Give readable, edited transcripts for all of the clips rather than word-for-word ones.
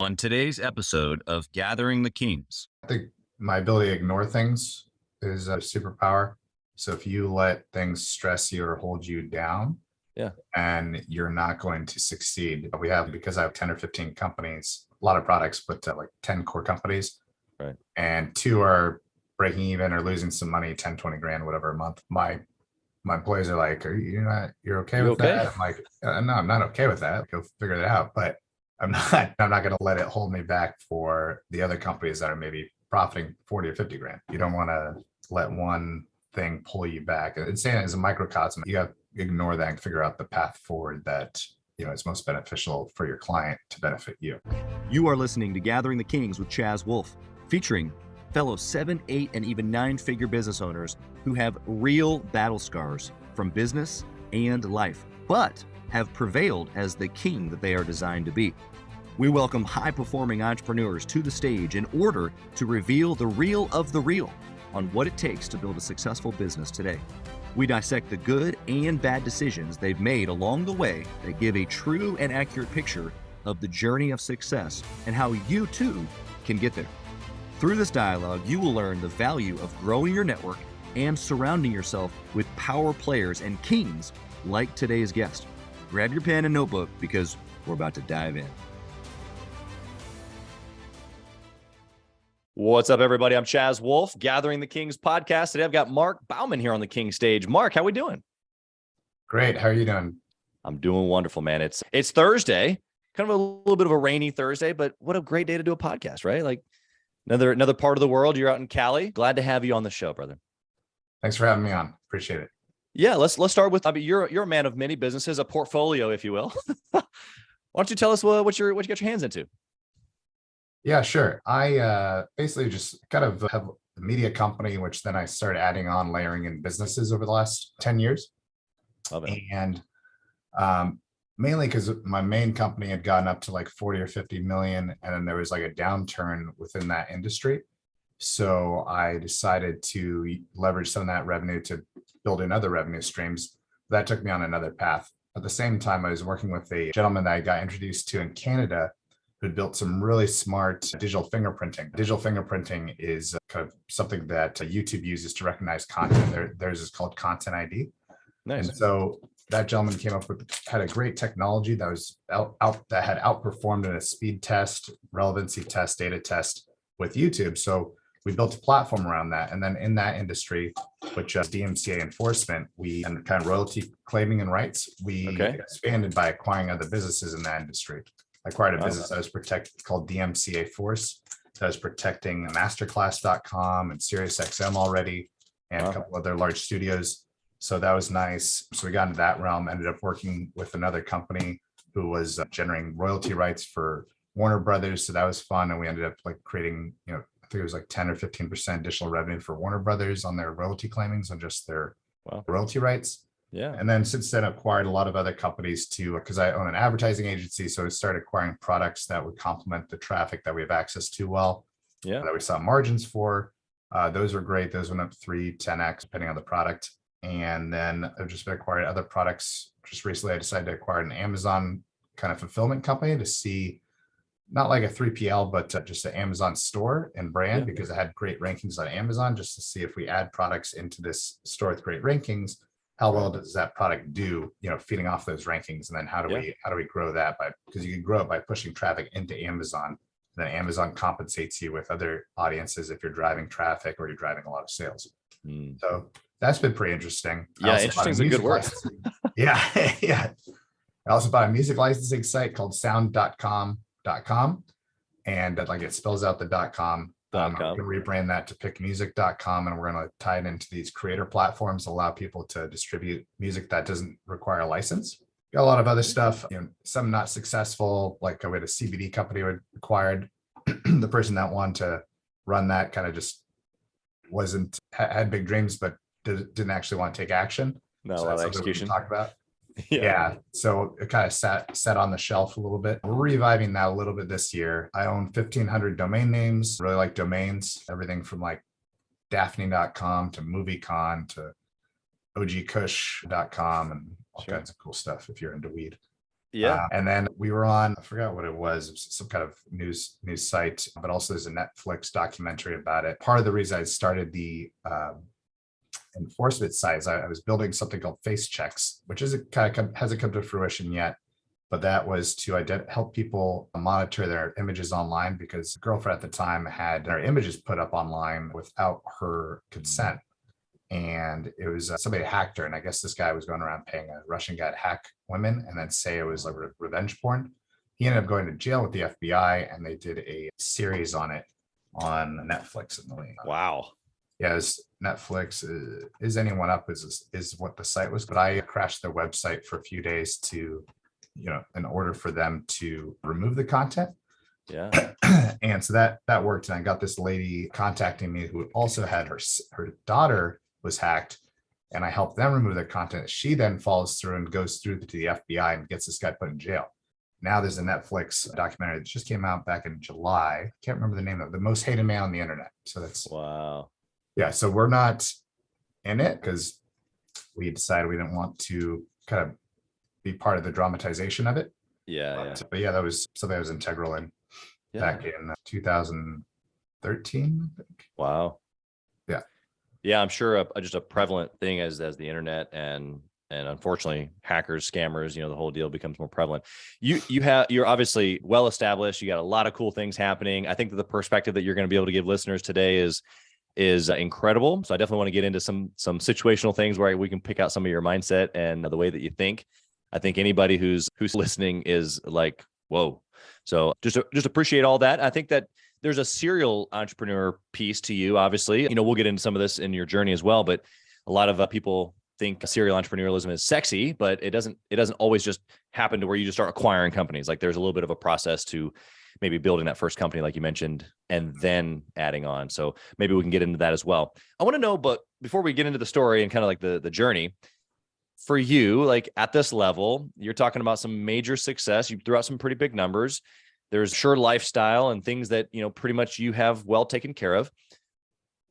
On today's episode of Gathering the Kings. I think my ability to ignore things is a superpower. So if you let things stress you or hold you down, and you're not going to succeed. Because I have 10 or 15 companies, a lot of products, but like 10 core companies. Right. And 2 are breaking even or losing some money, 10, 20 grand, whatever a month. My employees are like, you're okay with that? I'm like, no, I'm not okay with that. Go figure it out. But I'm not going to let it hold me back for the other companies that are maybe profiting 40 or 50 grand. You don't want to let one thing pull you back. It's saying as a microcosm, you have to ignore that and figure out the path forward that is most beneficial for your client to benefit you. You are listening to Gathering the Kings with Chaz, Wolfe, featuring fellow 7, 8, and even 9-figure business owners who have real battle scars from business and life, but have prevailed as the king that they are designed to be. We welcome high-performing entrepreneurs to the stage in order to reveal the real of the real on what it takes to build a successful business today. We dissect the good and bad decisions they've made along the way that give a true and accurate picture of the journey of success and how you too can get there. Through this dialogue, you will learn the value of growing your network and surrounding yourself with power players and kings like today's guest. Grab your pen and notebook because we're about to dive in. What's up, everybody? I'm Chaz, Wolfe, Gathering the Kings podcast. Today I've got Mark Bauman here on the King stage. Mark, how we doing? Great. How are you doing? I'm doing wonderful, man. It's Thursday, kind of a little bit of a rainy Thursday, but what a great day to do a podcast, right? Like another part of the world. You're out in Cali. Glad to have you on the show, brother. Thanks for having me on. Appreciate it. Yeah, let's start with. You're a man of many businesses, a portfolio, if you will. Why don't you tell us what you got your hands into? Yeah, sure. I basically just kind of have a media company, which then I started adding on, layering in businesses over the last 10 years. Love it. And mainly because my main company had gotten up to like 40 or 50 million, and then there was like a downturn within that industry. So I decided to leverage some of that revenue to build in other revenue streams. That took me on another path. At the same time, I was working with a gentleman that I got introduced to in Canada who built some really smart digital fingerprinting. Digital fingerprinting is kind of something that YouTube uses to recognize content. Theirs is called Content ID. Nice. And so that gentleman had a great technology that was that had outperformed in a speed test, relevancy test, data test with YouTube. So we built a platform around that. And then in that industry, which is DMCA enforcement, and kind of royalty claiming and rights, we expanded by acquiring other businesses in that industry. I acquired a business that was protected called DMCA Force that was protecting masterclass.com and SiriusXM already, and a couple other large studios. So that was nice. So we got into that realm, ended up working with another company who was generating royalty rights for Warner Brothers. So that was fun. And we ended up like creating, I think it was like 10 or 15% additional revenue for Warner Brothers on their royalty claimings on just their royalty rights. Yeah. And then since then, acquired a lot of other companies too, because I own an advertising agency. So I started acquiring products that would complement the traffic that we have access to well, that we saw margins for. Those were great. Those went up 3, 10x, depending on the product. And then I've just been acquiring other products. Just recently, I decided to acquire an Amazon kind of fulfillment company to see, not like a 3PL, but just an Amazon store and brand, because it had great rankings on Amazon, just to see if we add products into this store with great rankings, how well does that product do, feeding off those rankings? And then how do we grow that because you can grow it by pushing traffic into Amazon. Then Amazon compensates you with other audiences if you're driving traffic or you're driving a lot of sales. So that's been pretty interesting. Yeah, interesting is a good word. Yeah. I also bought a music licensing site called sound.com, and like it spells out the .com. I'm going to rebrand that to pickmusic.com, and we're going to tie it into these creator platforms, allow people to distribute music that doesn't require a license. Got a lot of other stuff, some not successful, like we had a CBD company we acquired. The person that wanted to run that kind of just had big dreams, but didn't actually want to take action. No, so a lot of execution. Talk about. Yeah. So it kind of sat on the shelf a little bit. We're reviving that a little bit this year. I own 1,500 domain names, really like domains, everything from like Daphne.com to MovieCon to ogkush.com and all kinds of cool stuff if you're into weed. Yeah. And then we were on, I forgot what it was some kind of news site, but also there's a Netflix documentary about it. Part of the reason I started the enforcement side is I was building something called face checks, which is hasn't come to fruition yet. But that was to help people monitor their images online, because the girlfriend at the time had her images put up online without her consent. And it was somebody hacked her. And I guess this guy was going around paying a Russian guy to hack women and then say it was like revenge porn. He ended up going to jail with the FBI, and they did a series on it on Netflix. Wow. Yes, Netflix is anyone up is what the site was, but I crashed their website for a few days to, in order for them to remove the content. Yeah. And so that worked. And I got this lady contacting me who also had her daughter was hacked, and I helped them remove their content. She then follows through and goes through to the FBI and gets this guy put in jail. Now there's a Netflix documentary that just came out back in July. I can't remember the name of it, The Most Hated Man on the Internet. So that's wow. Yeah. So we're not in it because we decided we didn't want to kind of be part of the dramatization of it. Yeah. But yeah, that was something I was integral in back in 2013, I think. Wow. Yeah, I'm sure just a prevalent thing as the internet and unfortunately hackers, scammers, the whole deal becomes more prevalent. You're obviously well established. You got a lot of cool things happening. I think that the perspective that you're going to be able to give listeners today is incredible. So I definitely want to get into some situational things where we can pick out some of your mindset and the way that you think. I think anybody who's listening is like, whoa. So just appreciate all that. I think that there's a serial entrepreneur piece to you, obviously. We'll get into some of this in your journey as well, but a lot of people think serial entrepreneurialism is sexy, but it doesn't always just happen to where you just start acquiring companies. Like there's a little bit of a process to maybe building that first company, like you mentioned, and then adding on. So maybe we can get into that as well. I want to know, but before we get into the story and kind of like the journey for you, like at this level, you're talking about some major success. You threw out some pretty big numbers. There's sure lifestyle and things that, pretty much you have well taken care of.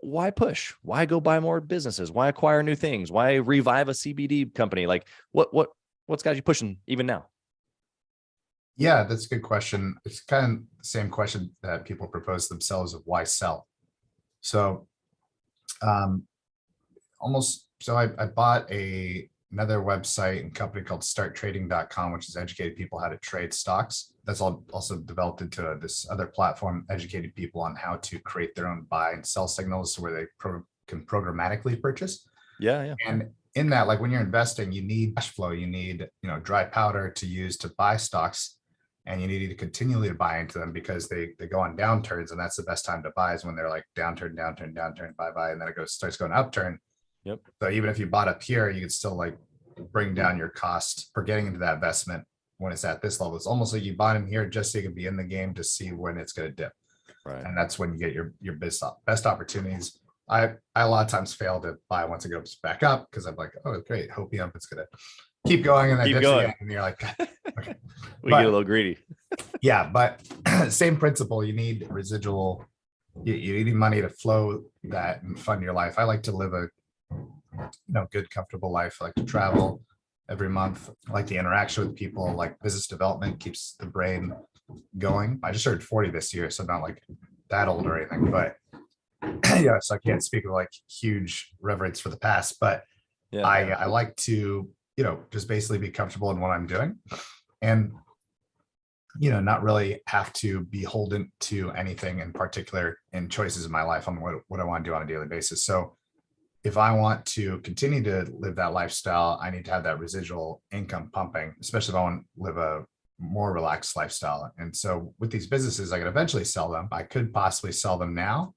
Why push? Why go buy more businesses? Why acquire new things? Why revive a CBD company? Like what's got you pushing even now? Yeah, that's a good question. It's kind of the same question that people propose themselves of why sell. So I bought another website and company called starttrading.com, which has educated people how to trade stocks. That's also developed into this other platform, educated people on how to create their own buy and sell signals to where they can programmatically purchase. Yeah. And in that, like when you're investing, you need cash flow, you need, dry powder to use to buy stocks, and you need to continually buy into them because they go on downturns, and that's the best time to buy is when they're like downturn, buy, and then it starts going upturn. Yep. So even if you bought up here, you could still like bring down your cost for getting into that investment when it's at this level. It's almost like you bought in here just so you can be in the game to see when it's going to dip. Right. And that's when you get your best opportunities. I a lot of times fail to buy once it goes back up because I'm like, oh, great, hopium, it's going to keep going, and then dips again, and you're like, okay. Get a little greedy. Yeah, but same principle. You need residual. You need money to flow that and fund your life. I like to live a good, comfortable life. I like to travel every month. I like the interaction with people. Like business development keeps the brain going. I just turned 40 this year, so I'm not like that old or anything, but yeah, so I can't speak with like huge reverence for the past, but yeah. I like to, just basically be comfortable in what I'm doing and, not really have to be beholden to anything in particular in choices in my life on what I want to do on a daily basis. So if I want to continue to live that lifestyle, I need to have that residual income pumping, especially if I want to live a more relaxed lifestyle. And so with these businesses, I could eventually sell them. I could possibly sell them now.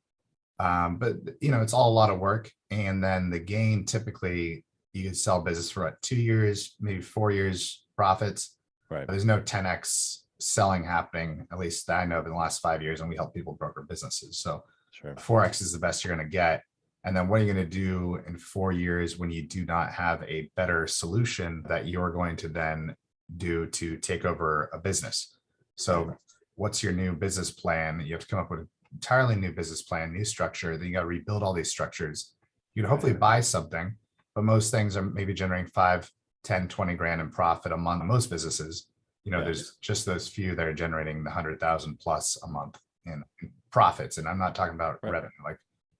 But it's all a lot of work. And then the gain, typically you could sell business for 2 years, maybe 4 years profits. Right. There's no 10X selling happening, at least that I know of in the last 5 years. And we help people broker businesses. So sure. 4X is the best you're going to get. And then what are you going to do in 4 years when you do not have a better solution that you're going to then do to take over a business? So what's your new business plan? You have to come up with an entirely new business plan, new structure. Then you got to rebuild all these structures. You can hopefully buy something, but most things are maybe generating 5, 10, 20 grand in profit a month, most businesses. there's just those few that are generating the 100,000 plus a month in profits. And I'm not talking about revenue. Like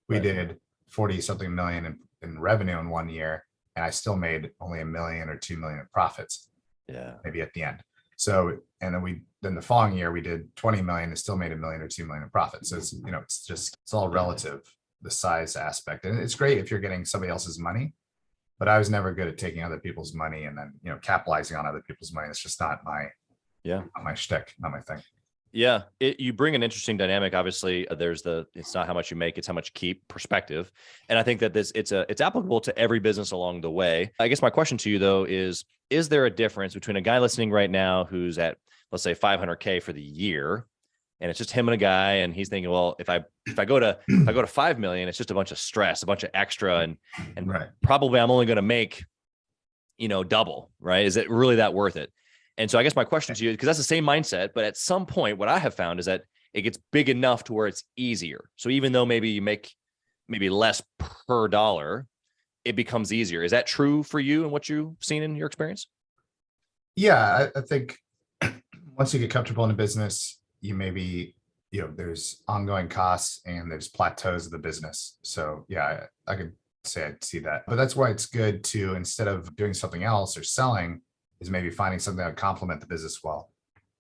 we did 40 something million in revenue in 1 year, and I still made only $1 million or 2 million in profits. Yeah. Maybe at the end. So, and then the following year we did 20 million and still made $1 million or 2 million in profit. So it's all relative, the size aspect. And it's great if you're getting somebody else's money, but I was never good at taking other people's money and then, capitalizing on other people's money. It's just not my shtick, not my thing. Yeah. You bring an interesting dynamic. Obviously it's not how much you make, it's how much you keep perspective. And I think that it's applicable to every business along the way. I guess my question to you though is there a difference between a guy listening right now who's at, let's say 500K for the year, and it's just him and a guy, and he's thinking, well, if I go to 5 million, it's just a bunch of stress, a bunch of extra, and probably I'm only going to make, double, right? Is it really that worth it? And so I guess my question to you, because that's the same mindset, but at some point, what I have found is that it gets big enough to where it's easier. So even though maybe you make less per dollar, it becomes easier. Is that true for you and what you've seen in your experience? Yeah, I think once you get comfortable in a business, you maybe, there's ongoing costs and there's plateaus of the business. So yeah, I could say I'd see that. But that's why it's good to, instead of doing something else or selling, is maybe finding something that would complement the business well.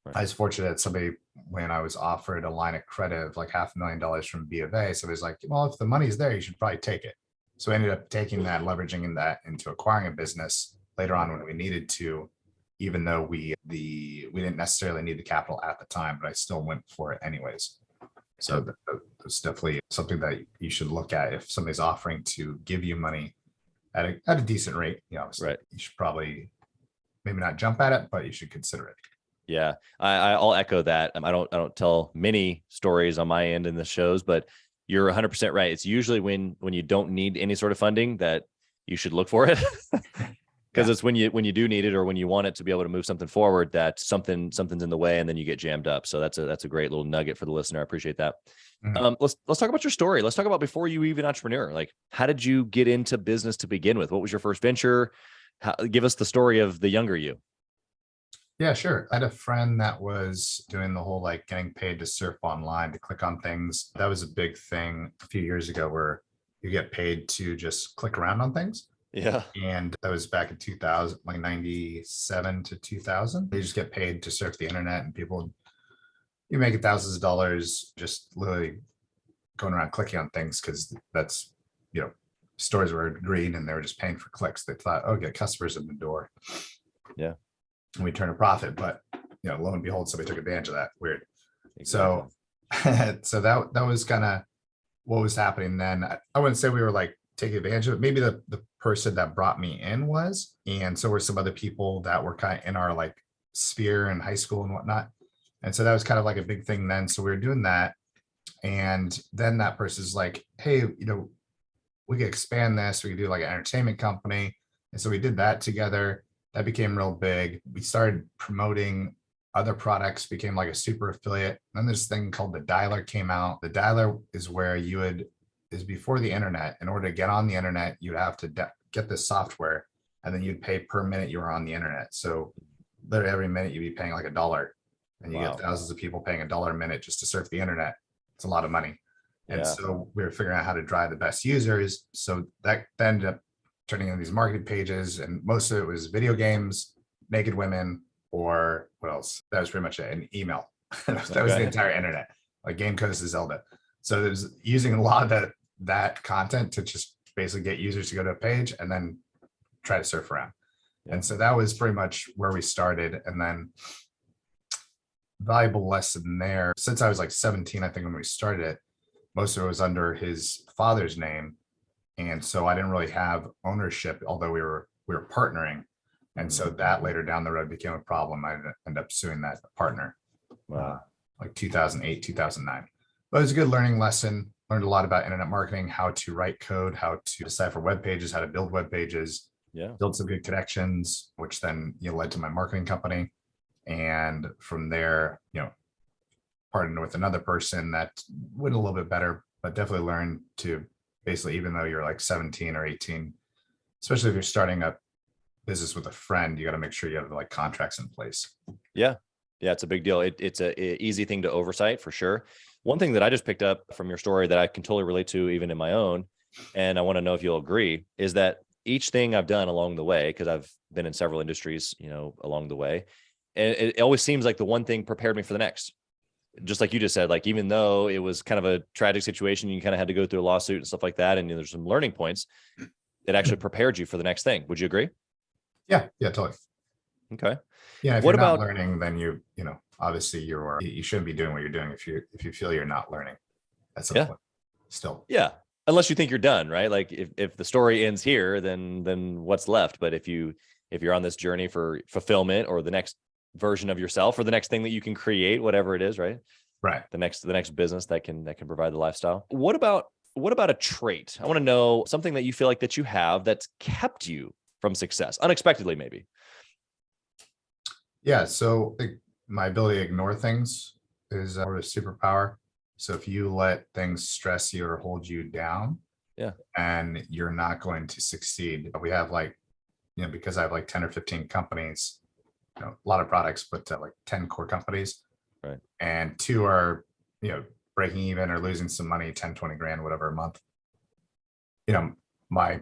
Right. I was fortunate that somebody, when I was offered a line of credit of like $500,000 from B of A, so it was like, well, if the money's there, you should probably take it. So I ended up taking that, leveraging that into acquiring a business later on when we needed to, even though we didn't necessarily need the capital at the time, but I still went for it anyways. So that's definitely something that you should look at if somebody's offering to give you money at a decent rate. Right. You should probably maybe not jump at it, but you should consider it. Yeah, I'll echo that. I don't tell many stories on my end in the shows, but you're 100% right. It's usually when you don't need any sort of funding that you should look for it. Because it's when you do need it or when you want it to be able to move something forward that something's in the way and then you get jammed up. So that's a great little nugget for the listener. I appreciate that. Mm-hmm. Let's talk about your story. Let's talk about before you even entrepreneur. Like, how did you get into business to begin with? What was your first venture? Give us the story of the younger you. Yeah, sure. I had a friend that was doing the whole like getting paid to surf online, to click on things. That was a big thing a few years ago where you get paid to just click around on things. Yeah. And that was back in 2000, like 97 to 2000. They just get paid to surf the internet, and you make thousands of dollars just literally going around clicking on things, because that's, stores were green and they were just paying for clicks. They thought, oh, get customers in the door. Yeah. And we turn a profit, but lo and behold, somebody took advantage of that. Weird. Exactly. So that was kind of what was happening then. I wouldn't say we were like taking advantage of it. Maybe the person that brought me in was, and so were some other people that were kind of in our like sphere in high school and whatnot. And so that was kind of like a big thing then. So we were doing that. And then that person's like, hey, we could expand this. We could do like an entertainment company. And so we did that together. That became real big. We started promoting other products, became like a super affiliate. Then this thing called the dialer came out. The dialer is where is before the internet. In order to get on the internet, you'd have to get this software, and then you'd pay per minute you were on the internet. So literally every minute you'd be paying like $1, and you get thousands of people paying $1 a minute just to surf the internet. It's a lot of money. And so we were figuring out how to drive the best users. So that ended up turning into these marketing pages, and most of it was video games, naked women, or what else? That was pretty much it. And email. That was the entire internet, like game codes to Zelda. So there's using a lot of that content to just basically get users to go to a page and then try to surf around. And so that was pretty much where we started. And then valuable lesson there, since I was like 17, I think when we started it, most of it was under his father's name. And so I didn't really have ownership, although we were partnering. And so that later down the road became a problem. I ended up suing that partner. Wow. Like 2008, 2009. But it was a good learning lesson. Learned a lot about internet marketing, how to write code, how to decipher web pages, how to build web pages, build some good connections, which then led to my marketing company. And from there, partnered with another person that went a little bit better, but definitely learned to basically, even though you're like 17 or 18, especially if you're starting a business with a friend, you got to make sure you have like contracts in place. Yeah. Yeah. It's a big deal. It's a easy thing to oversight for sure. One thing that I just picked up from your story that I can totally relate to even in my own, and I want to know if you'll agree, is that each thing I've done along the way, because I've been in several industries, along the way, and it always seems like the one thing prepared me for the next. Just like you just said, like, even though it was kind of a tragic situation, you kind of had to go through a lawsuit and stuff like that, and there's some learning points, it actually prepared you for the next thing. Would you agree? Yeah, totally. Okay. Yeah, if What you're not about learning, then obviously you shouldn't be doing what you're doing if you feel you're not learning at some point still. Yeah. Unless you think you're done, right? Like if the story ends here, then what's left? But if you're on this journey for fulfillment or the next version of yourself or the next thing that you can create, whatever it is, right? Right. The next business that can provide the lifestyle. What about a trait? I want to know something that you feel like that you have that's kept you from success unexpectedly, maybe. Yeah. So my ability to ignore things is sort of superpower. So if you let things stress you or hold you down, and you're not going to succeed. We have because I have like 10 or 15 companies, a lot of products, but like 10 core companies. Right. And 2 are, breaking even or losing some money, 10, 20 grand, whatever a month. My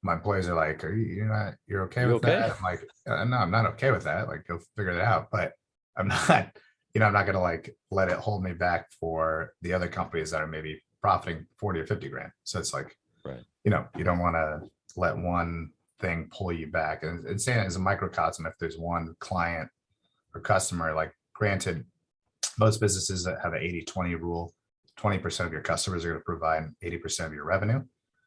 employees are like, you're okay with that? I'm like, no, I'm not okay with that. Like, go figure that out. But I'm not, I'm not going to like let it hold me back for the other companies that are maybe profiting 40 or 50 grand. So it's like, right. You don't want to let one thing pull you back. And saying it as a microcosm, if there's one client or customer, like granted, most businesses that have an 80-20 rule, 20% of your customers are going to provide 80% of your revenue.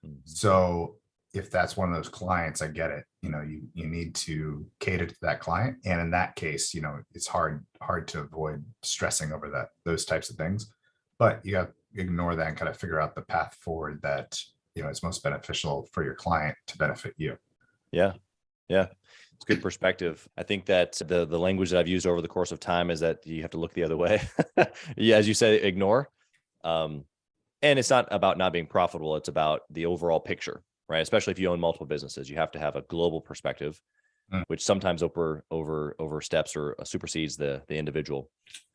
Mm-hmm. So if that's one of those clients, I get it. You need to cater to that client. And in that case, it's hard to avoid stressing over those types of things, but you got to ignore that and kind of figure out the path forward that, is most beneficial for your client to benefit you. Yeah. Yeah. It's good perspective. I think that the language that I've used over the course of time is that you have to look the other way. Yeah. As you say, ignore. And it's not about not being profitable. It's about the overall picture, right? Especially if you own multiple businesses, you have to have a global perspective, which sometimes oversteps or supersedes the individual.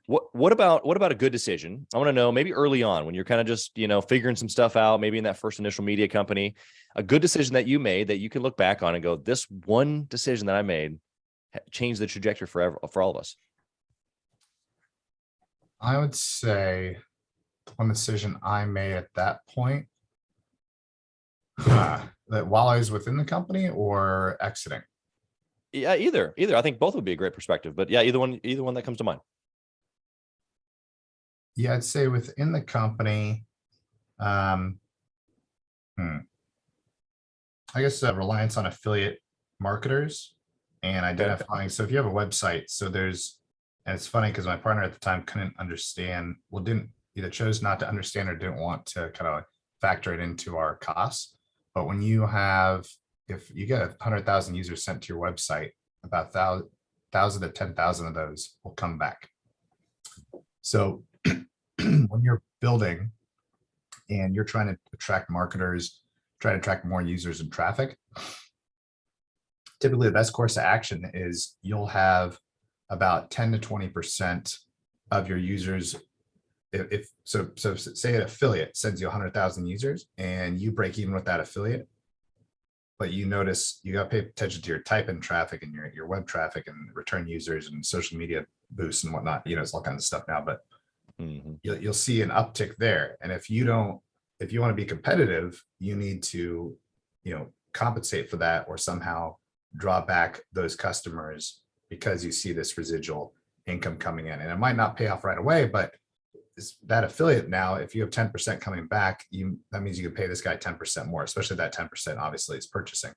What about a good decision? I want to know, maybe early on when you're kind of just, figuring some stuff out, maybe in that first initial media company, a good decision that you made that you can look back on and go, this one decision that I made changed the trajectory for all of us. I would say one decision I made at that point, that while I was within the company or exiting. Yeah, either. I think both would be a great perspective, but yeah, either one that comes to mind. Yeah, I'd say within the company, I guess reliance on affiliate marketers and identifying. So if you have a website, and it's funny because my partner at the time couldn't understand, didn't either chose not to understand or didn't want to kind of factor it into our costs. But when if you get 100,000 users sent to your website, about 1,000 to 10,000 of those will come back. So when you're building and you're trying to attract marketers, try to attract more users and traffic, typically the best course of action is you'll have about 10 to 20% of your users. So say an affiliate sends you 100,000 users and you break even with that affiliate, but you notice you got to pay attention to your type in traffic and your web traffic and return users and social media boosts and whatnot. It's all kinds of stuff now, but you'll see an uptick there. And if you want to be competitive, you need to, compensate for that or somehow draw back those customers because you see this residual income coming in. And it might not pay off right away, but that affiliate now, if you have 10% coming back, that means you can pay this guy 10% more, especially that 10% obviously is purchasing.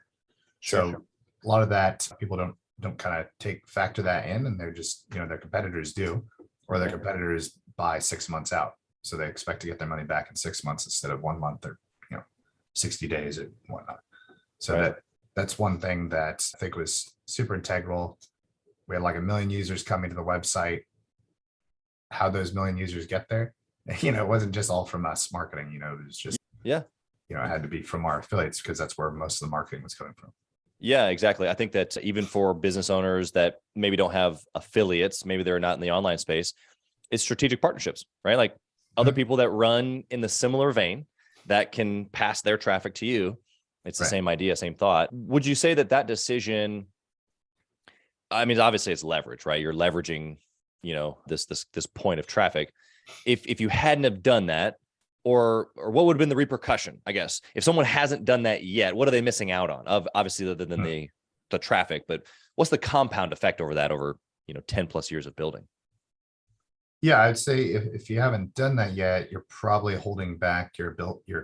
Sure. A lot of that people don't kind of factor that in, and they're just, their competitors do, or their competitors buy 6 months out. So they expect to get their money back in 6 months instead of 1 month or 60 days or whatnot. So that's one thing that I think was super integral. We had like 1 million users coming to the website. How those 1 million users get there, it wasn't just all from us marketing. It was just it had to be from our affiliates because that's where most of the marketing was coming from. Yeah, exactly. I think that even for business owners that maybe don't have affiliates, maybe they're not in the online space, it's strategic partnerships, right? Like other people that run in the similar vein that can pass their traffic to you. It's the same idea, same thought. Would you say that that decision, I mean, obviously it's leverage, right? You're leveraging, this point of traffic. If you hadn't have done that, or what would have been the repercussion, I guess, if someone hasn't done that yet, what are they missing out on? Of obviously other than the traffic, but what's the compound effect over that over 10 plus years of building? Yeah, I'd say if you haven't done that yet, you're probably holding back your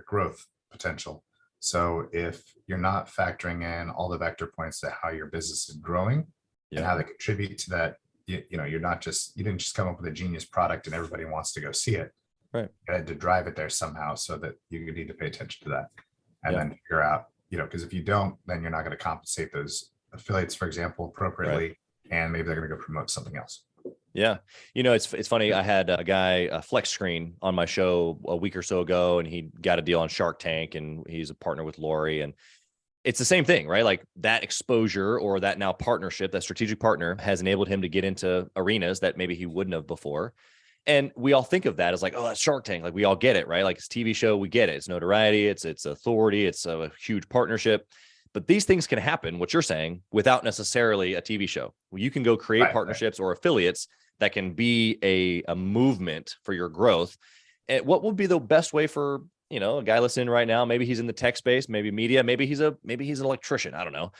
growth potential. So if you're not factoring in all the vector points to how your business is growing and how they contribute to that, you didn't just come up with a genius product and everybody wants to go see it. Right. You had to drive it there somehow, so that you need to pay attention to that and then figure out, because if you don't, then you're not going to compensate those affiliates, for example, appropriately, and maybe they're going to go promote something else. Yeah. It's funny. I had a guy, Flex Screen, on my show a week or so ago, and he got a deal on Shark Tank, and he's a partner with Lori. And it's the same thing, right? Like that exposure or that now partnership, that strategic partner has enabled him to get into arenas that maybe he wouldn't have before. And we all think of that as like, oh, that's Shark Tank. Like we all get it, right? Like it's a TV show, we get it. It's notoriety, it's authority, it's a huge partnership. But these things can happen, what you're saying, without necessarily a TV show. You can go create partnerships or affiliates that can be a movement for your growth. And what would be the best way for, a guy listening right now? Maybe he's in the tech space, maybe media, maybe he's an electrician. I don't know.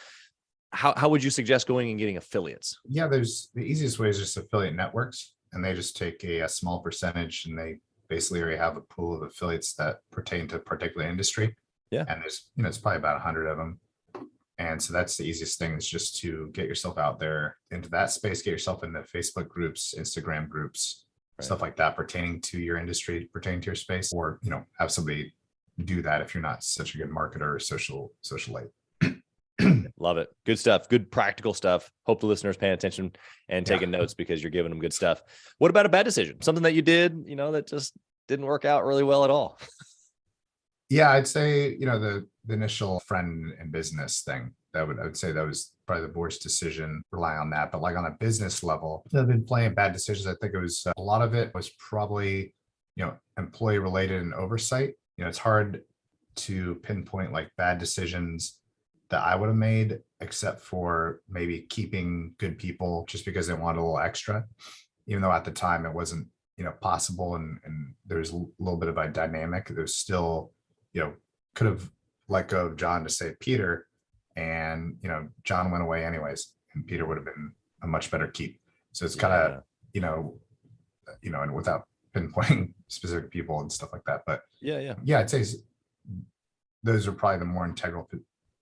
How would you suggest going and getting affiliates? Yeah, the easiest way is just affiliate networks, and they just take a small percentage, and they basically already have a pool of affiliates that pertain to a particular industry. Yeah. And there's, it's probably about 100 of them. And so that's the easiest thing, is just to get yourself out there into that space, get yourself into Facebook groups, Instagram groups, stuff like that pertaining to your industry, pertaining to your space, or, have somebody do that if you're not such a good marketer or socialite. Love it. Good stuff. Good practical stuff. Hope the listeners paying attention and taking notes, because you're giving them good stuff. What about a bad decision? Something that you did, that just didn't work out really well at all? Yeah, I'd say, the initial friend and business thing, I would say that was probably the worst decision, rely on that. But like on a business level, I've been playing bad decisions. I think it was a lot of it was probably, employee related and oversight. It's hard to pinpoint like bad decisions that I would have made, except for maybe keeping good people just because they wanted a little extra, even though at the time it wasn't, possible. And there's a little bit of a dynamic. There's still, could have let go of John to save Peter, and, John went away anyways, and Peter would have been a much better keep. So it's kind of, and without pinpointing specific people and stuff like that. But yeah, I'd say those are probably the more integral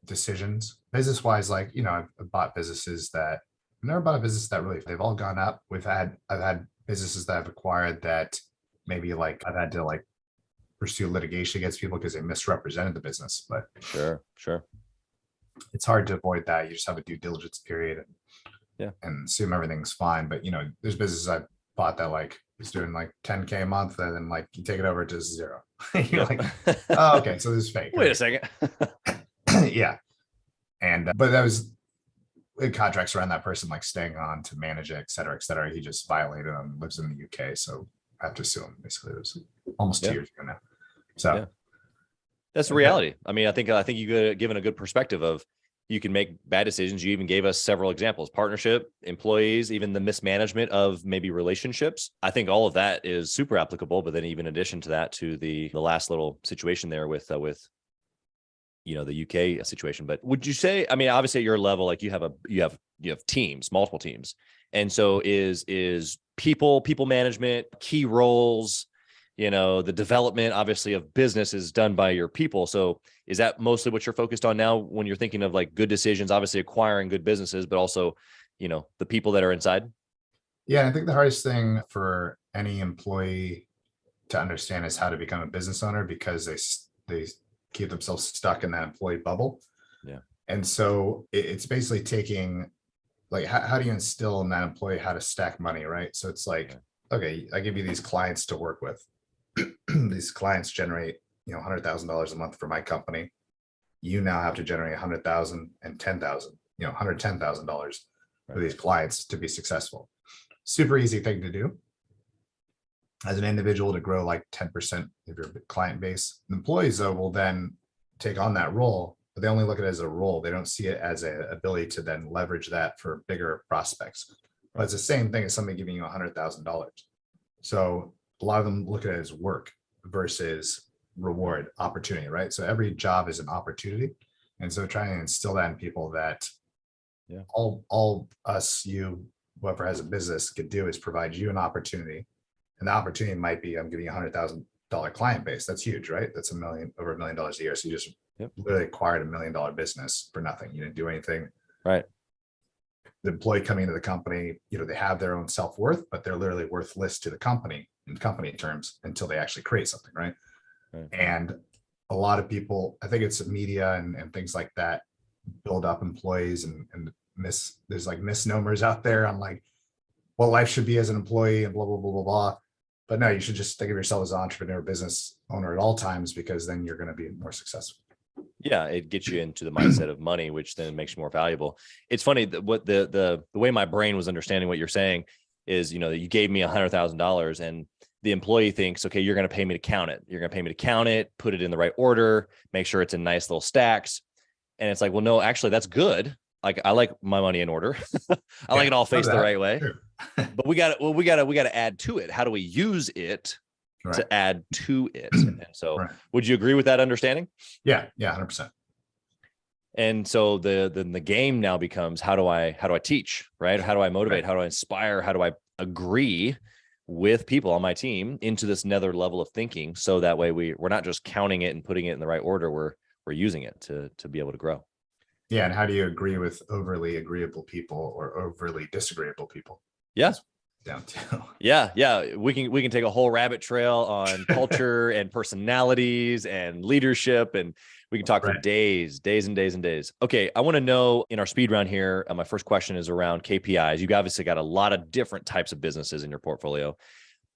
decisions. Business wise, like, I've bought businesses that I've never bought a business that really, they've all gone up. I've had businesses that I've acquired that maybe like I've had to like pursue litigation against people because they misrepresented the business. But sure, it's hard to avoid that. You just have a due diligence period and assume everything's fine. But there's businesses I bought that like was doing like 10K a month, and then like you take it over to zero. You're like, oh, okay, so this is fake. Wait a second. Yeah. And but that was contracts around that person like staying on to manage it, et cetera, et cetera. He just violated them, lives in the UK, so I have to sue him. Basically, it was almost 2 years ago now. So that's the reality. I mean, I think you given a good perspective of, you can make bad decisions. You even gave us several examples: partnership, employees, even the mismanagement of maybe relationships. I think all of that is super applicable. But then even in addition to that, to the last little situation there with the UK situation. But would you say, I mean, obviously at your level, like you have teams, multiple teams. And so is people management, key roles, the development obviously of business is done by your people. So is that mostly what you're focused on now when you're thinking of like good decisions, obviously acquiring good businesses, but also, the people that are inside? Yeah. I think the hardest thing for any employee to understand is how to become a business owner, because they keep themselves stuck in that employee bubble. Yeah. And so it's basically taking, like, how do you instill in that employee how to stack money, right? So it's like, okay, I give you these clients to work with. These clients generate, $100,000 a month for my company. you now have to generate 100,000 and 10,000, $110,000 for these clients to be successful. Super easy thing to do as an individual to grow like 10% of your client base. Employees though will then take on that role, but they only look at it as a role. They don't see it as an ability to then leverage that for bigger prospects. But it's the same thing as somebody giving you $100,000. So a lot of them look at it as work versus reward, opportunity, right? So every job is an opportunity. And so trying to instill that in people that all us, you, whoever has a business could do is provide you an opportunity. And the opportunity might be, I'm giving you $100,000 client base. That's huge, right? That's over $1 million a year. So you just literally acquired $1 million business for nothing. You didn't do anything. Right. The employee coming into the company, they have their own self-worth, but they're literally worthless to the company in company terms until they actually create something, right? And a lot of people, I think it's media and things like that, build up employees and there's like misnomers out there on like what life should be as an employee and blah, blah, blah, blah, blah. But no, you should just think of yourself as an entrepreneur, business owner at all times, because then you're going to be more successful. Yeah, it gets you into the mindset of money, which then makes you more valuable. It's funny that what the way my brain was understanding what you're saying is, that you gave me $100,000 and the employee thinks, okay, you're going to pay me to count it. You're going to pay me to count it, put it in the right order, make sure it's in nice little stacks. And it's like, well, no, actually that's good. Like I like my money in order. I like it all faced the right way, but we got to add to it. How do we use it to add to it? And so would you agree with that understanding? Yeah. 100%. And so the game now becomes, how do I teach, right? How do I motivate? How do I inspire? How do I agree with people on my team into this nether level of thinking? So that way we're not just counting it and putting it in the right order. We're using it to be able to grow. Yeah. And how do you agree with overly agreeable people or overly disagreeable people? Yeah. Down to. Yeah. We can take a whole rabbit trail on culture and personalities and leadership, and we can talk for days and days and days. Okay. I want to know in our speed round here, my first question is around KPIs. You've obviously got a lot of different types of businesses in your portfolio,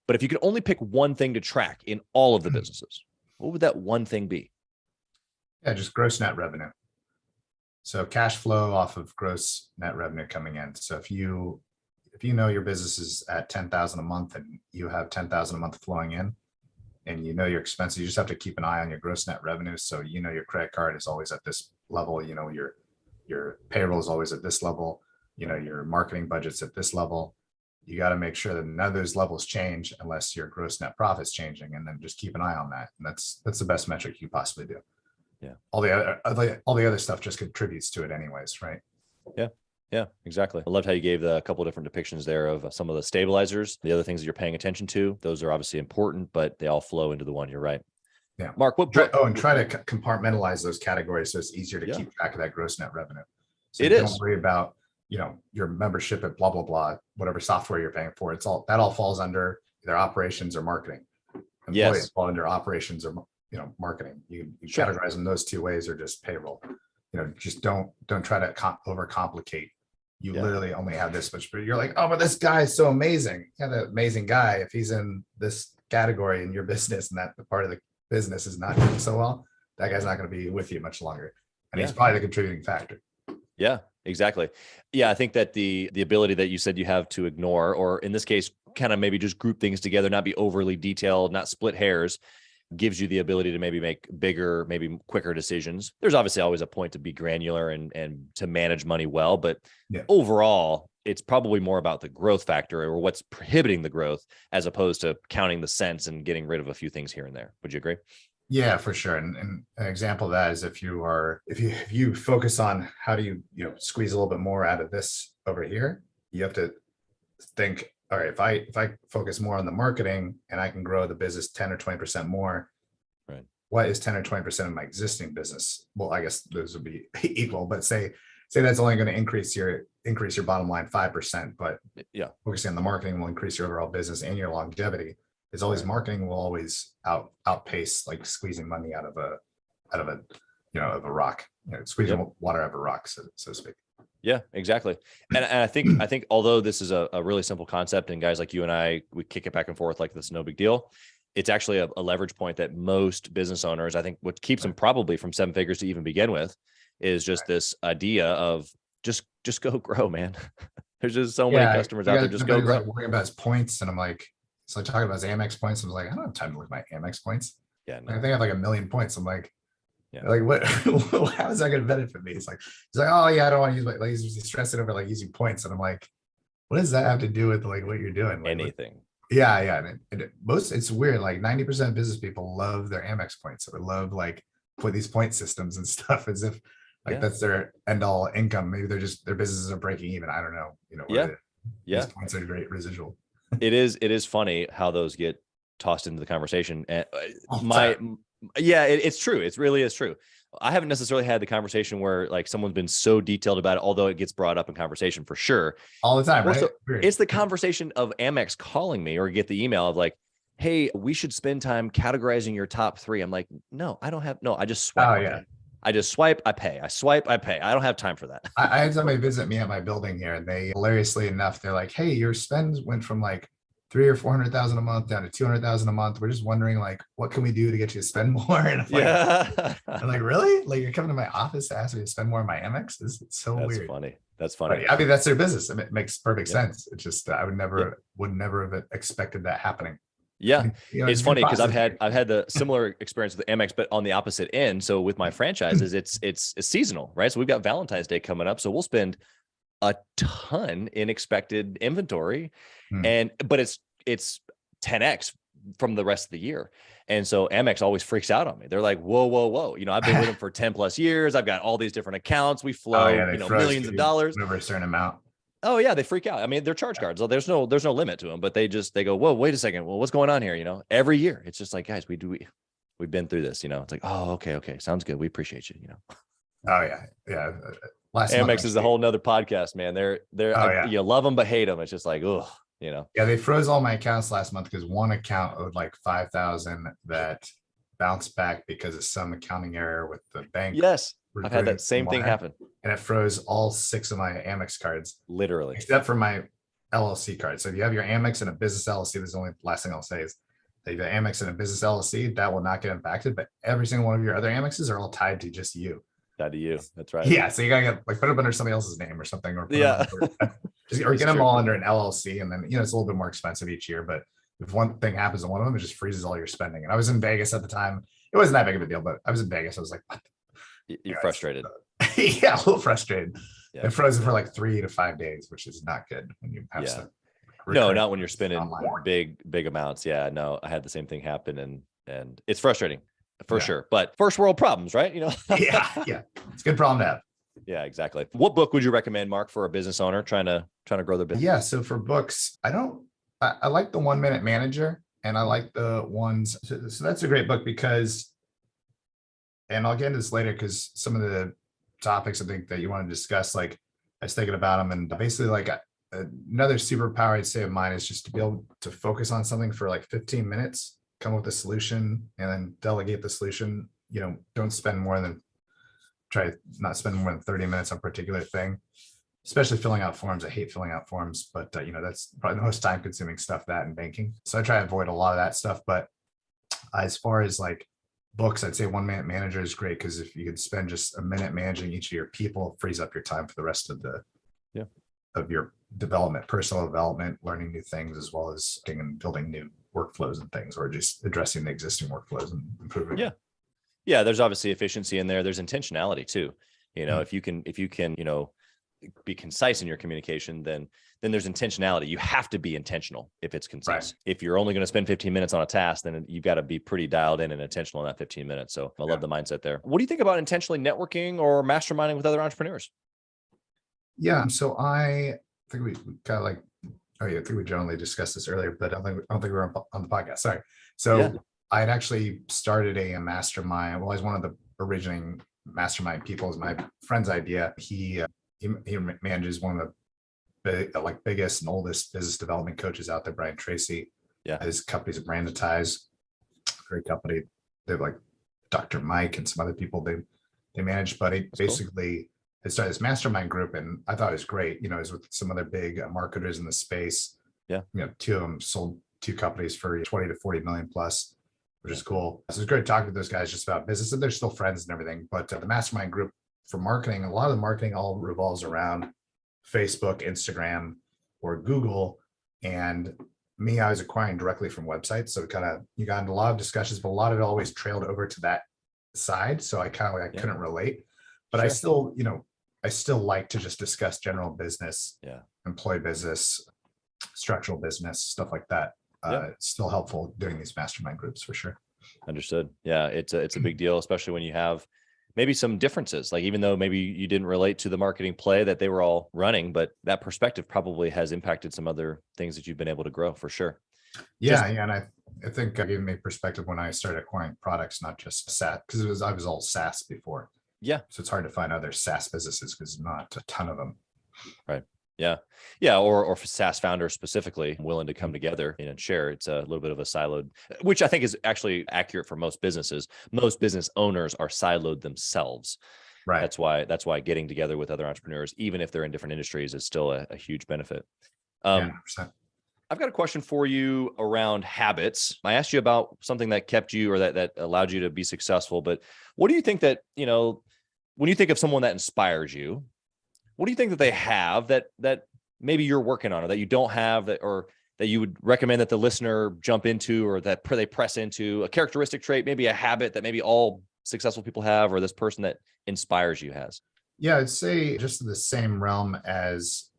but if you could only pick one thing to track in all of the businesses, what would that one thing be? Yeah, just gross net revenue. So cash flow off of gross net revenue coming in. So if you know your business is at 10,000 a month and you have 10,000 a month flowing in, and your expenses, you just have to keep an eye on your gross net revenue. So your credit card is always at this level. Your payroll is always at this level. Your marketing budget's at this level. You got to make sure that none of those levels change unless your gross net profit's changing, and then just keep an eye on that. And that's the best metric you possibly do. Yeah. All the other stuff just contributes to it anyways, right? Yeah, exactly. I loved how you gave a couple of different depictions there of some of the stabilizers, the other things that you're paying attention to. Those are obviously important, but they all flow into the one. You're right. Yeah. Mark, and try to compartmentalize those categories so it's easier to keep track of that gross net revenue. So don't worry about, your membership at blah, blah, blah, whatever software you're paying for. That all falls under either operations or marketing. Employees fall under operations or marketing. You categorize them those two ways, or just payroll. Just don't try to overcomplicate. You literally only have this much, but you're like, oh, but this guy is so amazing. Yeah, the amazing guy, if he's in this category in your business and that the part of the business is not doing so well, that guy's not going to be with you much longer. And he's probably the contributing factor. Yeah, exactly. Yeah, I think that the ability that you said you have to ignore, or in this case, kind of maybe just group things together, not be overly detailed, not split hairs, gives you the ability to maybe make bigger, maybe quicker decisions. There's obviously always a point to be granular and to manage money well, but overall, it's probably more about the growth factor or what's prohibiting the growth, as opposed to counting the cents and getting rid of a few things here and there. Would you agree? Yeah, for sure. And an example of that is if you focus on how do you squeeze a little bit more out of this over here, you have to think, all right, if I focus more on the marketing and I can grow the business 10 or 20% more, right? What is 10 or 20% of my existing business? Well, I guess those would be equal, but say that's only going to increase your bottom line 5%, but focusing on the marketing will increase your overall business and your longevity. Is always marketing will always outpace like squeezing money out of a rock, squeezing water out of a rock, so to speak. Yeah, exactly. And I think although this is a really simple concept, and guys like you and I, we kick it back and forth like this, no big deal. it's actually a leverage point that most business owners, I think what keeps them probably from 7 figures to even begin with is just this idea of just go grow, man. There's just so many customers out there. Just go grow. Like worrying about his points. And I'm like, so I talking about his Amex points. I was like, I don't have time to look at my Amex points. Yeah. Like, I think I have like 1 million points. I'm like, yeah, like what, how is that going to benefit me? He's like, oh yeah, I don't want to use my, like, he's stressing over like using points. And I'm like, what does that have to do with like what you're doing? Like, anything. Yeah. And it's weird. Like 90% of business people love their Amex points or love like put these point systems and stuff as if like that's their end all income. Maybe they're just, their businesses are breaking even. I don't know. You know, these points are great residual. It is funny how those get tossed into the conversation. And it's true. It really is true. I haven't necessarily had the conversation where like someone's been so detailed about it, although it gets brought up in conversation for sure. All the time, right? So it's the conversation of Amex calling me or get the email of like, hey, we should spend time categorizing your top 3. I'm like, no, I just swipe. Oh, yeah. I just swipe, I pay. I swipe, I pay. I don't have time for that. I had somebody visit me at my building here, and they hilariously enough, they're like, hey, your spend went from like 300,000 or 400,000 a month down to 200,000 a month. We're just wondering like, what can we do to get you to spend more? And I'm like, really? Like you're coming to my office to ask me to spend more on my Amex? It's so weird. That's funny. But, I mean, that's their business. It makes perfect sense. It's just, I would never have expected that happening. Yeah. It's funny because I've had the similar experience with Amex, but on the opposite end. So with my franchises, it's seasonal, right? So we've got Valentine's Day coming up. So we'll spend a ton in expected inventory but it's 10x from the rest of the year. And so Amex always freaks out on me. They're like, whoa. You know, I've been with them for 10 plus years. I've got all these different accounts. We flow, millions of dollars over a certain amount. Oh yeah, they freak out. I mean, they're charge cards. So there's no limit to them, but they go, whoa, wait a second. Well, what's going on here? You know, every year it's just like, guys, we've been through this, you know, it's like, oh, okay. Sounds good. We appreciate you, you know? Oh yeah. Amex is a whole nother podcast, man. You love them, but hate them. It's just like, oh, you know? Yeah. They froze all my accounts last month because one account owed like 5,000 that bounced back because of some accounting error with the bank. Yes. I've had that same thing happen. And it froze all 6 of my Amex cards. Literally. Except for my LLC card. So if you have your Amex and a business LLC, this is the only last thing I'll say is that the Amex and a business LLC, that will not get impacted, but every single one of your other Amexes are all tied to just you. Tied to you. That's right. Yeah. So you gotta get like put them under somebody else's name or something, or get them all under an LLC. And then, you know, it's a little bit more expensive each year, but if one thing happens to one of them, it just freezes all your spending. And I was in Vegas at the time. It wasn't that big of a deal, but I was in Vegas. I was like, what? You're frustrated. Yeah, a little frustrated. Yeah. It froze for like 3 to 5 days, which is not good when you have stuff. No, not when you're spending big amounts. Yeah, no, I had the same thing happen, and it's frustrating for sure. But first world problems, right? You know. yeah, it's a good problem to have. Yeah, exactly. What book would you recommend, Mark, for a business owner trying to grow their business? Yeah, so for books, I like the 1 Minute Manager, and I like the ones. So that's a great book because. And I'll get into this later because some of the topics I think that you want to discuss, like I was thinking about them, and basically like another superpower I'd say of mine is just to be able to focus on something for like 15 minutes, come up with a solution, and then delegate the solution. You know, try to not spend more than 30 minutes on a particular thing, especially filling out forms. I hate filling out forms, but that's probably the most time consuming stuff, that in banking. So I try to avoid a lot of that stuff. But as far as like books, I'd say 1 Minute Manager is great because if you could spend just a minute managing each of your people, it frees up your time for the rest of your development, personal development, learning new things, as well as building new workflows and things, or just addressing the existing workflows and improving. Yeah. There's obviously efficiency in there. There's intentionality too. You know, if you can, you know, be concise in your communication, then there's intentionality. You have to be intentional if it's concise. Right. If you're only going to spend 15 minutes on a task, then you've got to be pretty dialed in and intentional in that 15 minutes. So I love the mindset there. What do you think about intentionally networking or masterminding with other entrepreneurs? Yeah. So I think we kind of like, I think we generally discussed this earlier, but I don't think we were on the podcast. Sorry. So I had actually started a mastermind. Well, I was one of the originating mastermind people. It was my friend's idea. He manages one of the biggest and oldest business development coaches out there, Brian Tracy. Yeah, his company's Branditize, great company. They have like Dr. Mike and some other people they manage. But it basically it started this mastermind group, and I thought it was great. You know, it was with some other big marketers in the space. Yeah, you know, 2 of them sold 2 companies for 20 to 40 million plus, which is cool. So it's great talking to those guys just about business, and they're still friends and everything. But the mastermind group for marketing, a lot of the marketing all revolves around Facebook, Instagram, or Google. And me, I was acquiring directly from websites. So you got into a lot of discussions, but a lot of it always trailed over to that side. So I couldn't relate, but Sure. I still like to just discuss general business, employee business, structural business, stuff like that. It's still helpful doing these mastermind groups for sure. Understood. Yeah, it's a big deal, especially when you have maybe some differences. Like, even though maybe you didn't relate to the marketing play that they were all running, but that perspective probably has impacted some other things that you've been able to grow for sure. And I think it gave me perspective when I started acquiring products, not just SaaS, because I was all SaaS before. Yeah. So it's hard to find other SaaS businesses because not a ton of them. Right. Yeah. Yeah. Or for SaaS founders specifically willing to come together and share. It's a little bit of a siloed, which I think is actually accurate for most businesses. Most business owners are siloed themselves. Right. That's why getting together with other entrepreneurs, even if they're in different industries, is still a huge benefit. 100%. I've got a question for you around habits. I asked you about something that kept you, or that allowed you to be successful, but what do you think that, when you think of someone that inspires you, what do you think that they have that maybe you're working on, or that you don't have, or that you would recommend that the listener jump into, or that they press into? A characteristic trait, maybe a habit that maybe all successful people have, or this person that inspires you has? Yeah, I'd say just in the same realm as,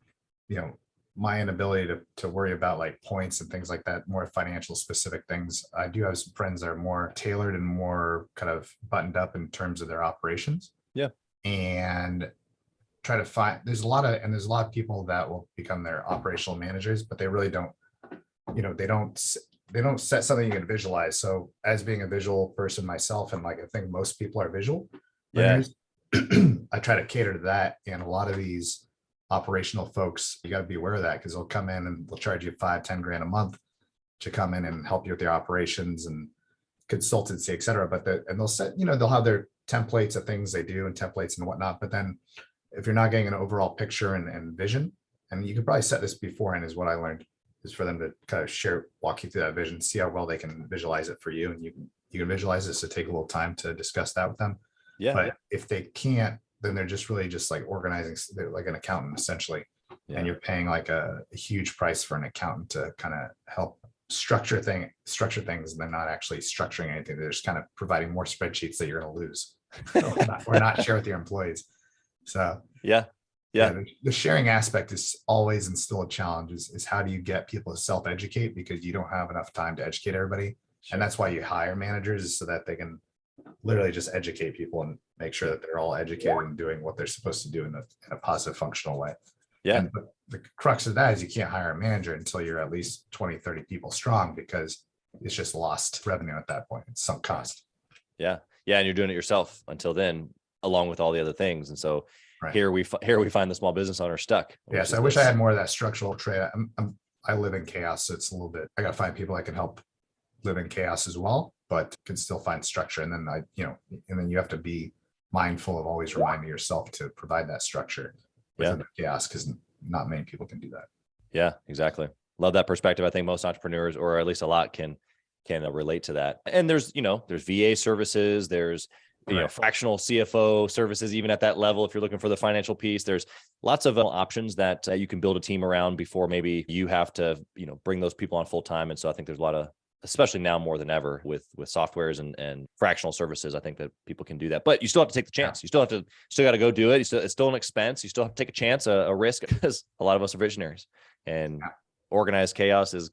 my inability to worry about like points and things like that, more financial specific things. I do have some friends that are more tailored and more kind of buttoned up in terms of their operations. Yeah. And try to find, there's a lot of people that will become their operational managers, but they really don't, they don't set something you can visualize. So as being a visual person myself, and like, I think most people are visual learners, I try to cater to that. And a lot of these operational folks, you got to be aware of that, because they'll come in and they'll charge you $5-10 grand a month to come in and help you with their operations and consultancy, et cetera. But they'll set, they'll have their templates of things they do and templates and whatnot. But then if you're not getting an overall picture and vision, and you could probably set this beforehand, is what I learned, is for them to kind of walk you through that vision, see how well they can visualize it for you. And you can visualize this, to take a little time to discuss that with them. Yeah. But if they can't, then they're just really just like organizing, they're like an accountant essentially. Yeah. And you're paying like a huge price for an accountant to kind of help structure things, and they're not actually structuring anything. They're just kind of providing more spreadsheets that you're going to lose or not share with your employees. So the sharing aspect is always and still a challenge, is how do you get people to self-educate, because you don't have enough time to educate everybody. Sure. And that's why you hire managers, is so that they can literally just educate people and make sure that they're all educated and doing what they're supposed to do in a positive, functional way. Yeah. And the crux of that is you can't hire a manager until you're at least 20-30 people strong, because it's just lost revenue at that point. It's sunk cost. Yeah. Yeah. And you're doing it yourself until then, along with all the other things. And so here we find the small business owner stuck. Yes. I wish I had more of that structural trait. I live in chaos. So it's a little bit, I got to find people that can help live in chaos as well, but can still find structure. And then and then you have to be mindful of always reminding yourself to provide that structure within the chaos, because not many people can do that. Yeah, exactly. Love that perspective. I think most entrepreneurs, or at least a lot, can relate to that. And there's VA services, there's fractional CFO services, even at that level. If you're looking for the financial piece, there's lots of options that you can build a team around before maybe you have to, bring those people on full time. And so I think there's a lot of, especially now more than ever with softwares and fractional services, I think that people can do that, but you still have to take the chance. You still got to go do it. It's still an expense. You still have to take a chance, a risk, because a lot of us are visionaries, and organized chaos is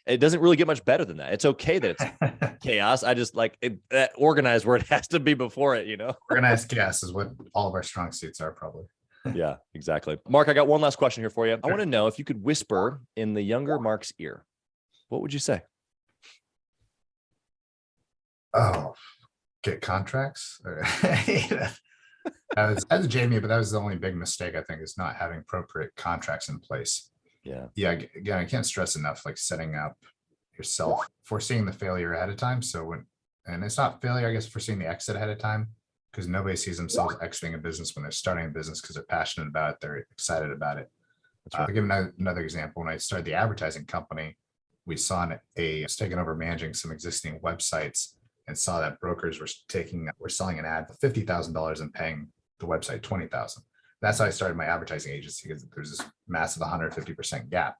it doesn't really get much better than that. It's okay that it's chaos. I just like it, that organized word has to be before it, Organized chaos is what all of our strong suits are, probably. Yeah, exactly. Mark, I got one last question here for you. I want to know if you could whisper in the younger Mark's ear, what would you say? Oh, get contracts. As a Jamie, but that was the only big mistake, I think, is not having appropriate contracts in place. Yeah. Again, I can't stress enough, like setting up yourself, foreseeing the failure ahead of time. So and it's not failure, I guess, foreseeing the exit ahead of time, because nobody sees themselves exiting a business when they're starting a business, because they're passionate about it, they're excited about it. I'll give another example. When I started the advertising company, we saw was taking over managing some existing websites and saw that brokers were selling an ad for $50,000 and paying the website $20,000. That's how I started my advertising agency, because there's this massive 150% gap.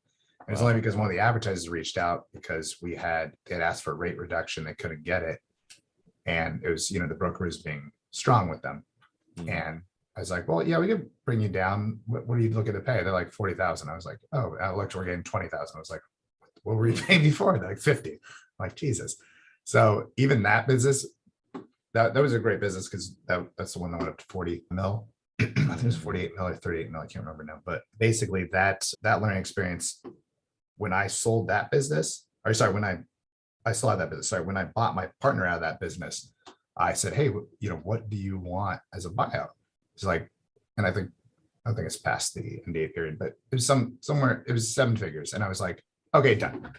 And it's only because one of the advertisers reached out because they had asked for a rate reduction. They couldn't get it. And it was, the broker was being strong with them. And I was like, well, yeah, we could bring you down. What are you looking to pay? They're like 40,000. I was like, oh, I looked, we're getting 20,000. I was like, what were you paying before? They're like 50. I'm like, Jesus. So even that business, that was a great business, because that's the one that went up to 40 mil. I think it was 48 mil or 38 mil. I can't remember now. But basically that learning experience, when I sold that business, or sorry, when I still had that business. Sorry, when I bought my partner out of that business, I said, hey, what do you want as a buyout? It's like, and I don't think it's past the NDA period, but it was somewhere, it was 7 figures. And I was like, okay, done.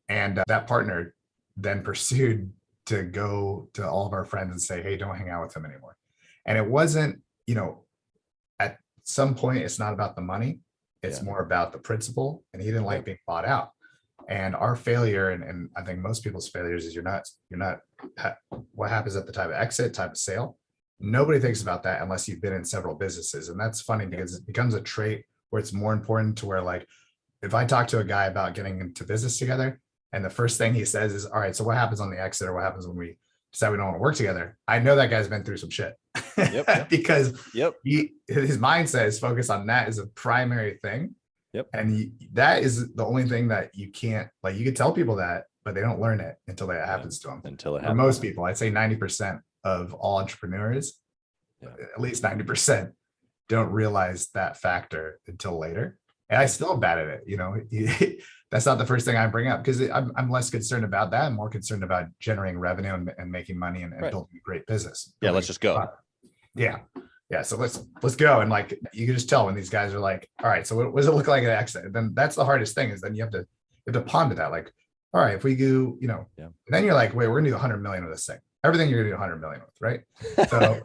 And that partner then pursued to go to all of our friends and say, hey, don't hang out with him anymore. And it wasn't, at some point, it's not about the money. It's more about the principle. And he didn't like being bought out. And our failure, and I think most people's failures, is you're not what happens at the time of exit, time of sale. Nobody thinks about that unless you've been in several businesses. And that's funny, because it becomes a trait where it's more important to where, like, if I talk to a guy about getting into business together, and the first thing he says is, all right, so what happens on the exit, or what happens when we decide we don't want to work together? I know that guy's been through some shit. Because his mindset is focused on that as a primary thing. And that is the only thing that you can't, like, you can tell people that, but they don't learn it until that happens to them. For most people, I'd say 90% of all entrepreneurs, at least 90%, don't realize that factor until later. And I still am bad at it. That's not the first thing I bring up, because I'm less concerned about that. I'm more concerned about generating revenue and making money and building a great business. Let's just go. Yeah. So let's go. And like, you can just tell when these guys are like, all right, so what does it look like at exit? Then that's the hardest thing, is then you have to ponder that. Like, all right, if we do, then you're like, wait, we're gonna do 100 million with this thing. Everything you're gonna do 100 million with, right? So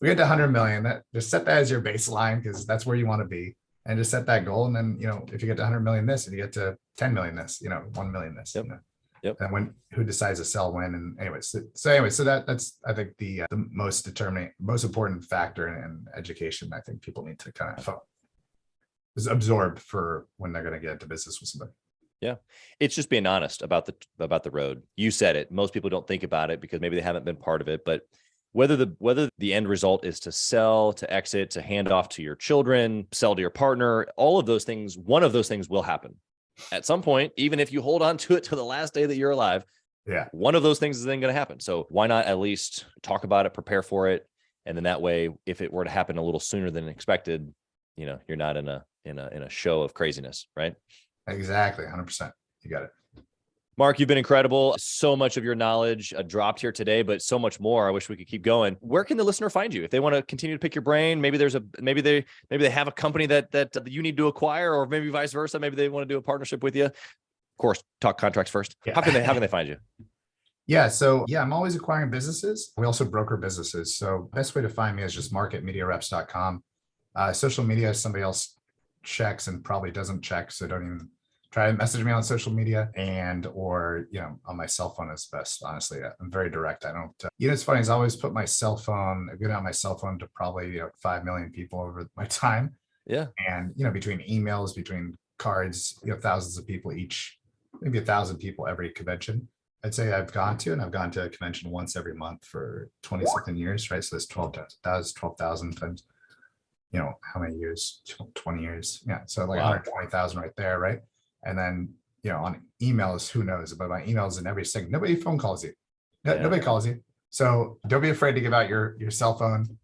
we get to 100 million, just set that as your baseline, because that's where you want to be. And just set that goal. And then, if you get to 100 million this, and you get to 10 million this, 1 million this, and who decides to sell when. And anyways, so that's, I think, the most important factor in education. I think people need to kind of absorb for when they're going to get into business with somebody. Yeah. It's just being honest about the road. You said it. Most people don't think about it because maybe they haven't been part of it, but whether the end result is to sell, to exit, to hand off to your children, sell to your partner, all of those things, one of those things will happen at some point. Even if you hold on to it to the last day that you're alive, one of those things is then going to happen. So why not at least talk about it, prepare for it, and then that way, if it were to happen a little sooner than expected, you're not in a show of craziness, right? Exactly, 100%. You got it. Mark, you've been incredible. So much of your knowledge dropped here today, but so much more. I wish we could keep going. Where can the listener find you if they want to continue to pick your brain? Maybe they have a company that you need to acquire, or maybe vice versa. Maybe they want to do a partnership with you. Of course, talk contracts first. How can they find you? Yeah. So I'm always acquiring businesses. We also broker businesses. So best way to find me is just mark@mediareps.com. Social media, somebody else checks and probably doesn't check, so don't even try to message me on social media, or on my cell phone is best. Honestly, I'm very direct. I don't, it's funny, is I always put my cell phone, I go down my cell phone to probably 5 million people over my time. Yeah. And between emails, between cards, thousands of people each, maybe 1,000 people every convention I'd say I've gone to, and I've gone to a convention once every month for 20 something years, right? So that's 12,000 times, how many years? 20 years. Yeah. So like 120,000 right there, right? And then, on emails, who knows? But my emails in every single, nobody phone calls you. Nobody calls you. So don't be afraid to give out your cell phone,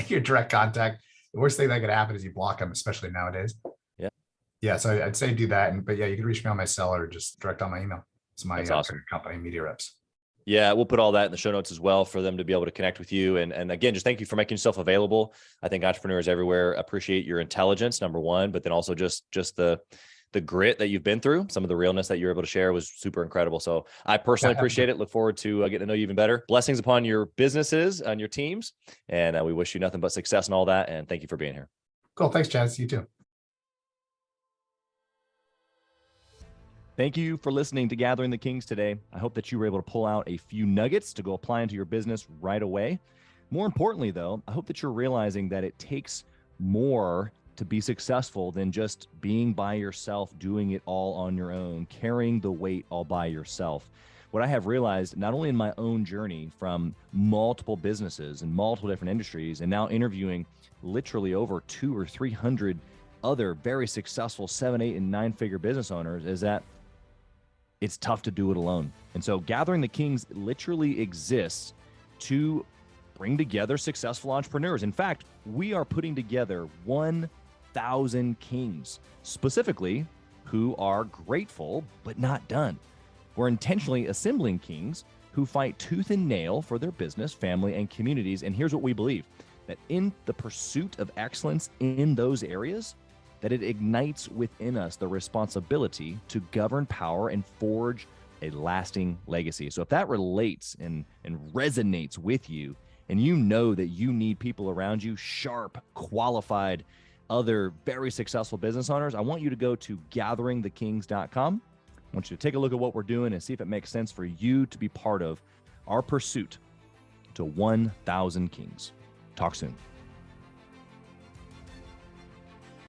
your direct contact. The worst thing that could happen is you block them, especially nowadays. Yeah. So I'd say do that. But you can reach me on my cell or just direct on my email. It's my awesome company, Media Reps. Yeah, we'll put all that in the show notes as well for them to be able to connect with you. And again, just thank you for making yourself available. I think entrepreneurs everywhere appreciate your intelligence, number one, but then also just the grit that you've been through. Some of the realness that you're able to share was super incredible. So I personally appreciate it. Look forward to getting to know you even better. Blessings upon your businesses and your teams. And we wish you nothing but success and all that. And thank you for being here. Cool. Thanks, Chaz. You too. Thank you for listening to Gathering the Kings today. I hope that you were able to pull out a few nuggets to go apply into your business right away. More importantly, though, I hope that you're realizing that it takes more to be successful than just being by yourself, doing it all on your own, carrying the weight all by yourself. What I have realized, not only in my own journey from multiple businesses and multiple different industries, and now interviewing literally over 200 or 300 other very successful 7, 8, and 9-figure business owners, is that it's tough to do it alone. And so Gathering the Kings literally exists to bring together successful entrepreneurs. In fact, we are putting together 1,000 kings, specifically who are grateful but not done. We're intentionally assembling kings who fight tooth and nail for their business, family, and communities. And here's what we believe, that in the pursuit of excellence in those areas, that it ignites within us the responsibility to govern power and forge a lasting legacy. So if that relates and resonates with you, and you know that you need people around you, sharp, qualified, other very successful business owners, I want you to go to gatheringthekings.com. I want you to take a look at what we're doing and see if it makes sense for you to be part of our pursuit to 1,000 kings. Talk soon.